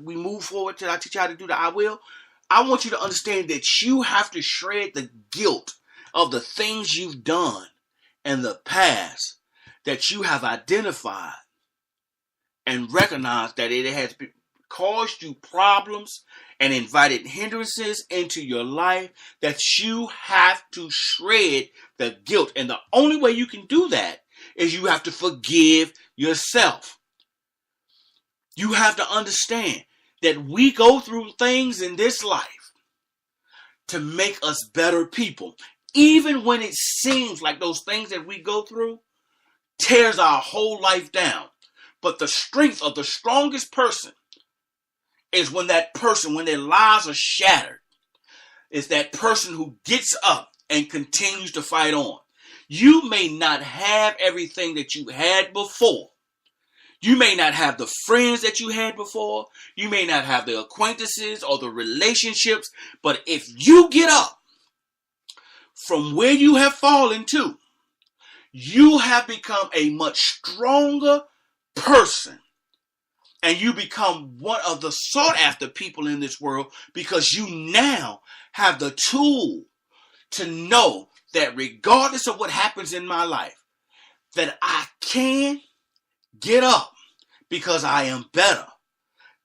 we move forward till I teach you how to do the I will, I want you to understand that you have to shred the guilt of the things you've done in the past that you have identified and recognized that it has caused you problems and invited hindrances into your life, that you have to shred the guilt. And the only way you can do that is you have to forgive yourself. You have to understand that we go through things in this life to make us better people. Even when it seems like those things that we go through tears our whole life down. But the strength of the strongest person is when their lives are shattered, is that person who gets up and continues to fight on. You may not have everything that you had before. You may not have the friends that you had before. You may not have the acquaintances or the relationships. But if you get up from where you have fallen to, you have become a much stronger person. And you become one of the sought after people in this world because you now have the tool to know that regardless of what happens in my life, that I can get up because I am better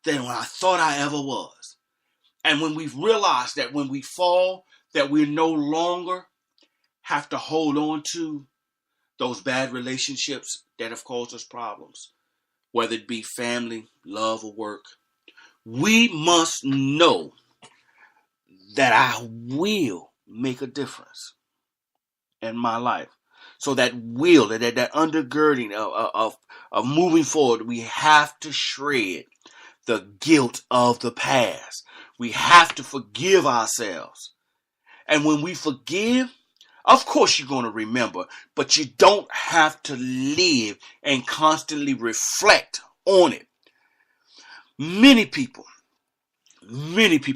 than when I thought I ever was. And when we've realized that when we fall, that we no longer have to hold on to those bad relationships that have caused us problems, whether it be family, love, or work, we must know that I will make a difference in my life. So that will, that undergirding of moving forward, we have to shred the guilt of the past. We have to forgive ourselves. And when we forgive, of course you're going to remember, but you don't have to live and constantly reflect on it. Many people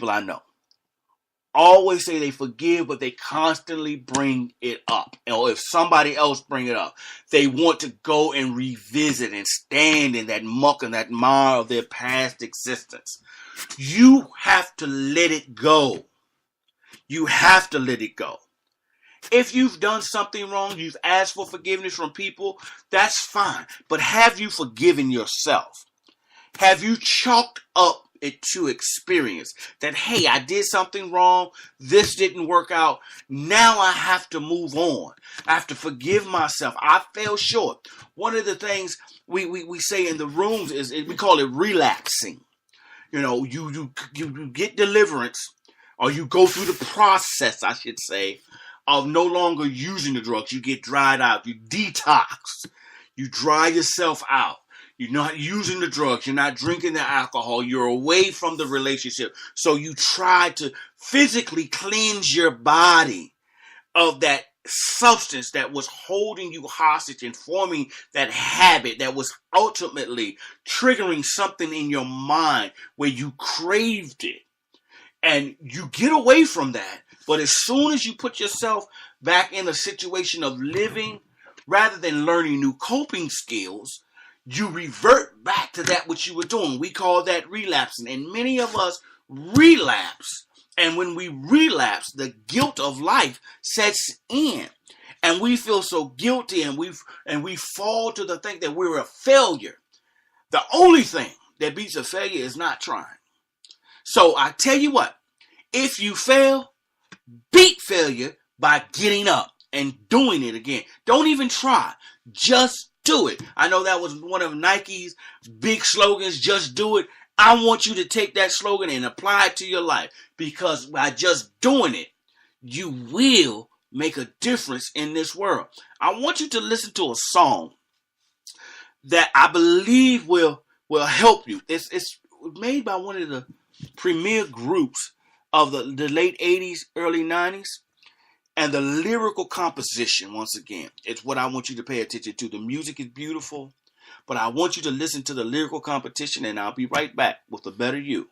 I know always say they forgive, but they constantly bring it up. Or if somebody else bring it up, they want to go and revisit and stand in that muck and that mire of their past existence. You have to let it go. You have to let it go. If you've done something wrong, you've asked for forgiveness from people, that's fine. But have you forgiven yourself? Have you chalked up it to experience that, hey, I did something wrong, this didn't work out, now I have to move on. I have to forgive myself. I fell short. One of the things we say in the rooms is we call it relapsing. You know, you get deliverance, or you go through the process, I should say, of no longer using the drugs. You get dried out. You detox. You dry yourself out. You're not using the drugs. You're not drinking the alcohol. You're away from the relationship. So you try to physically cleanse your body of that substance that was holding you hostage and forming that habit that was ultimately triggering something in your mind where you craved it. And you get away from that. But as soon as you put yourself back in a situation of living, rather than learning new coping skills, you revert back to that which you were doing. We call that relapsing. And many of us relapse. And when we relapse, the guilt of life sets in. And we feel so guilty, and we fall to the thing that we're a failure. The only thing that beats a failure is not trying. So I tell you what, if you fail, beat failure by getting up and doing it again. Don't even try. Just do it. I know that was one of Nike's big slogans, just do it. I want you to take that slogan and apply it to your life, because by just doing it, you will make a difference in this world. I want you to listen to a song that I believe will help you. It's made by one of the premier groups of the late 80s, early 90s. And the lyrical composition, once again, is what I want you to pay attention to. The music is beautiful, but I want you to listen to the lyrical composition, and I'll be right back with a better you.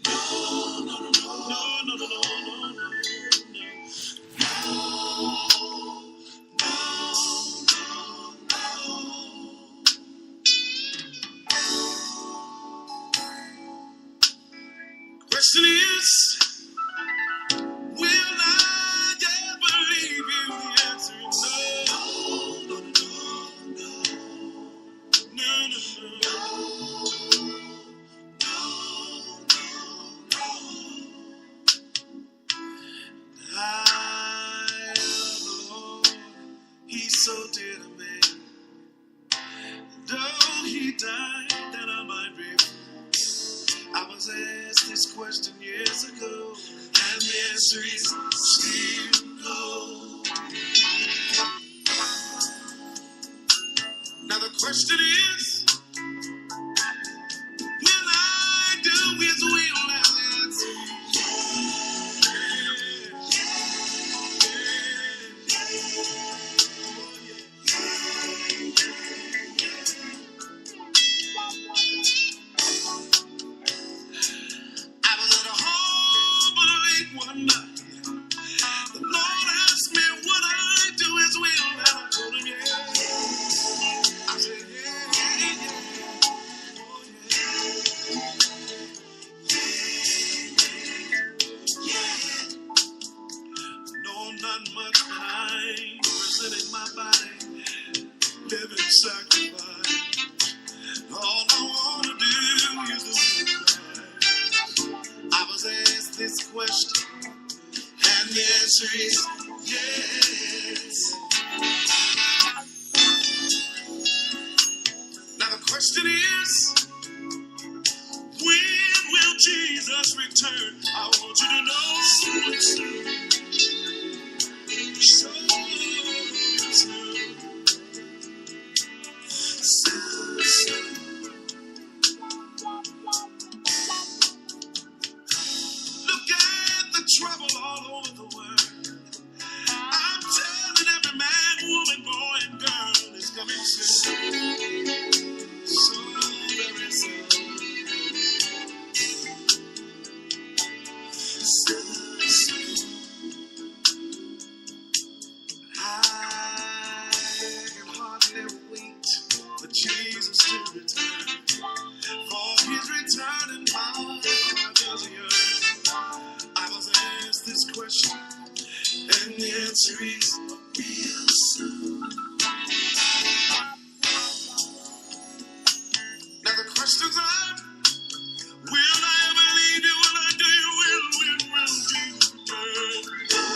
No, no, no, no, no, no, no, no, no. Question is, will I ever leave you? The answer is no. No, no, no, no, I love the Lord. He's so dear to me. Though he died that I might be free. I was asked this question years ago, and the answer is still no. Now the question is, will I do his will? And the answer is I was at a home late one night. The Lord asked me, would I do his will? And I told him, yeah. I said, yeah. No, not much, but I presented my body, living sacrifice. All I want to do is the will of God. I was asked this question, and the answer is yes. Now the question is, when will Jesus return? I want you to know soon. So look at the trouble all over the world. I'm telling every man, woman, boy, and girl is coming soon. So very soon. I can hardly wait for Jesus to return. For his return and my heart does yearn. I was asked this question, and the answer is real soon. Now the questions are, will I ever leave you? Will I do your will? When will Jesus return?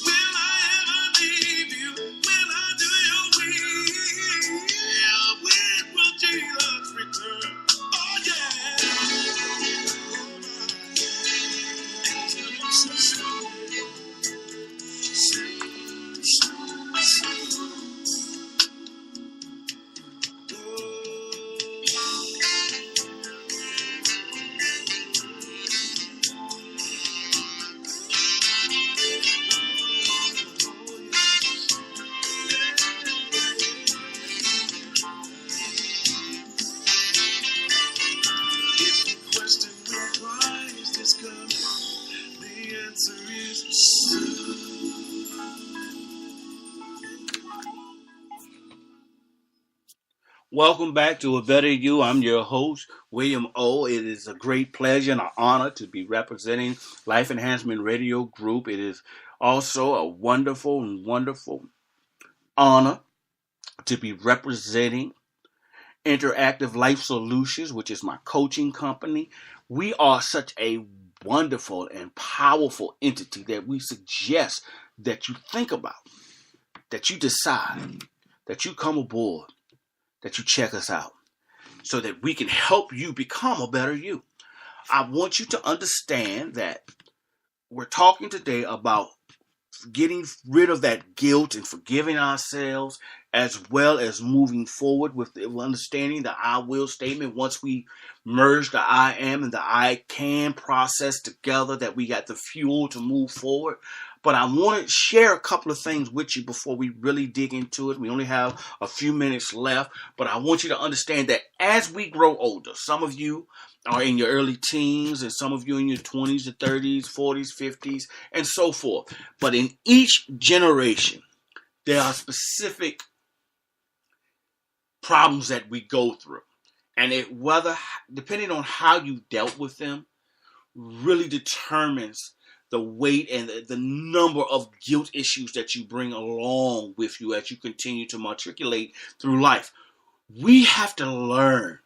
Will I ever leave you? Will I do your will? When will Jesus return? Oh If you question when Christ is coming, the answer is soon. Welcome back to A Better You. I'm your host, William O. It is a great pleasure and an honor to be representing Life Enhancement Radio Group. It is also a wonderful honor to be representing Interactive Life Solutions, which is my coaching company. We are such a wonderful and powerful entity that we suggest that you think about, that you decide, that you come aboard, that you check us out so that we can help you become a better you. I want you to understand that we're talking today about getting rid of that guilt and forgiving ourselves, as well as moving forward with understanding the I will statement. Once we merge the I am and the I can process together, that we got the fuel to move forward. But I want to share a couple of things with you before we really dig into it. We only have a few minutes left, but I want you to understand that as we grow older, some of you are in your early teens and some of you in your 20s, or 30s, 40s, 50s, and so forth. But in each generation, there are specific problems that we go through. And depending on how you dealt with them, really determines the weight and the number of guilt issues that you bring along with you as you continue to matriculate through life. We have to learn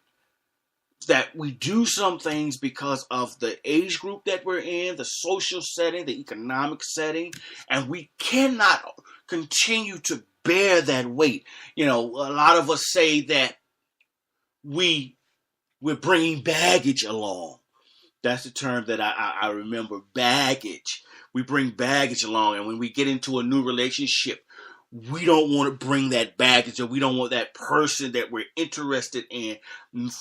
that we do some things because of the age group that we're in, the social setting, the economic setting, and we cannot continue to bear that weight. A lot of us say that we're bringing baggage along. That's the term that I remember, baggage. We bring baggage along, and when we get into a new relationship, we don't want to bring that baggage, or we don't want that person that we're interested in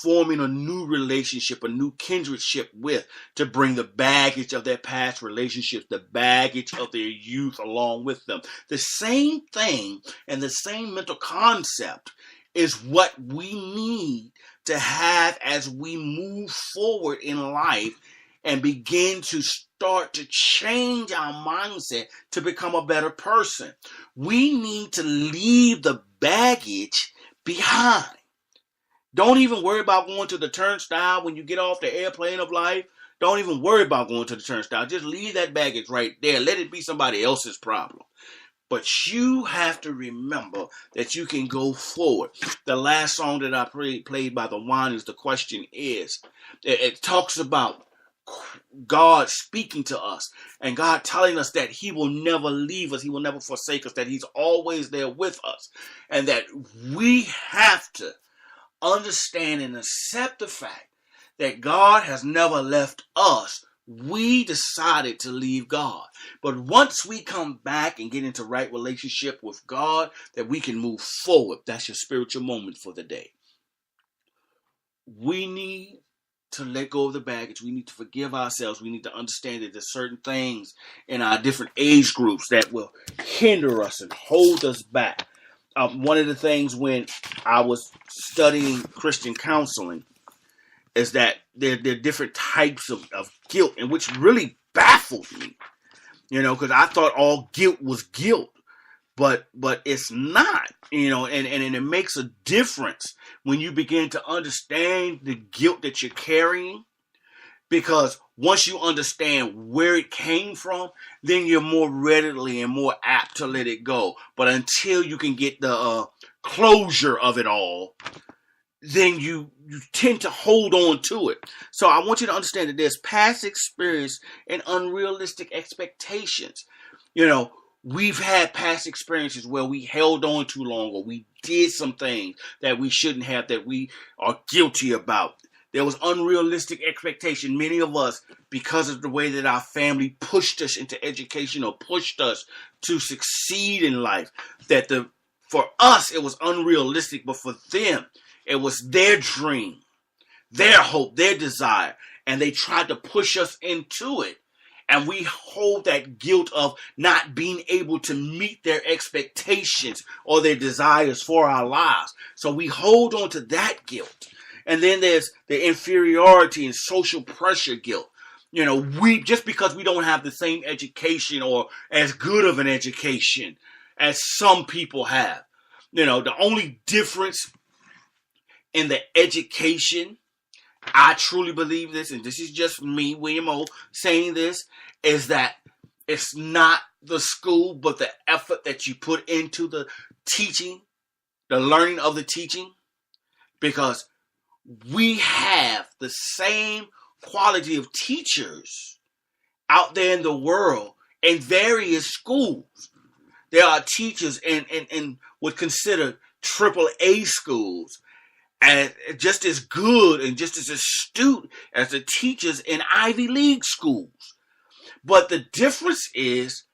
forming a new relationship, a new kindredship with, to bring the baggage of their past relationships, the baggage of their youth along with them. The same thing and the same mental concept is what we need to have as we move forward in life and begin to start to change our mindset to become a better person. We need to leave the baggage behind. Don't even worry about going to the turnstile when you get off the airplane of life. Don't even worry about going to the turnstile. Just leave that baggage right there. Let it be somebody else's problem. But you have to remember that you can go forward. The last song that I played by the Winans, The Question Is, it talks about God speaking to us and God telling us that he will never leave us. He will never forsake us, that he's always there with us, and that we have to understand and accept the fact that God has never left us. We decided to leave God. But once we come back and get into right relationship with God, that we can move forward. That's your spiritual moment for the day. We need to let go of the baggage. We need to forgive ourselves. We need to understand that there's certain things in our different age groups that will hinder us and hold us back. One of the things when I was studying Christian counseling is that there are different types of guilt, and which really baffled me, because I thought all guilt was guilt, but it's not, and it makes a difference when you begin to understand the guilt that you're carrying, because once you understand where it came from, then you're more readily and more apt to let it go. But until you can get the closure of it all, then you tend to hold on to it. So I want you to understand that there's past experience and unrealistic expectations. We've had past experiences where we held on too long, or we did some things that we shouldn't have, that we are guilty about. There was unrealistic expectation. Many of us, because of the way that our family pushed us into education or pushed us to succeed in life, that for us it was unrealistic, but for them, it was their dream, their hope, their desire, and they tried to push us into it. And we hold that guilt of not being able to meet their expectations or their desires for our lives. So we hold on to that guilt. And then there's the inferiority and social pressure guilt. We just because we don't have the same education or as good of an education as some people have. The only difference in the education, I truly believe this, and this is just me, William O, saying this, is that it's not the school, but the effort that you put into the teaching, the learning of the teaching, because we have the same quality of teachers out there in the world in various schools. There are teachers in what consider AAA schools, and just as good and just as astute as the teachers in Ivy League schools. But the difference is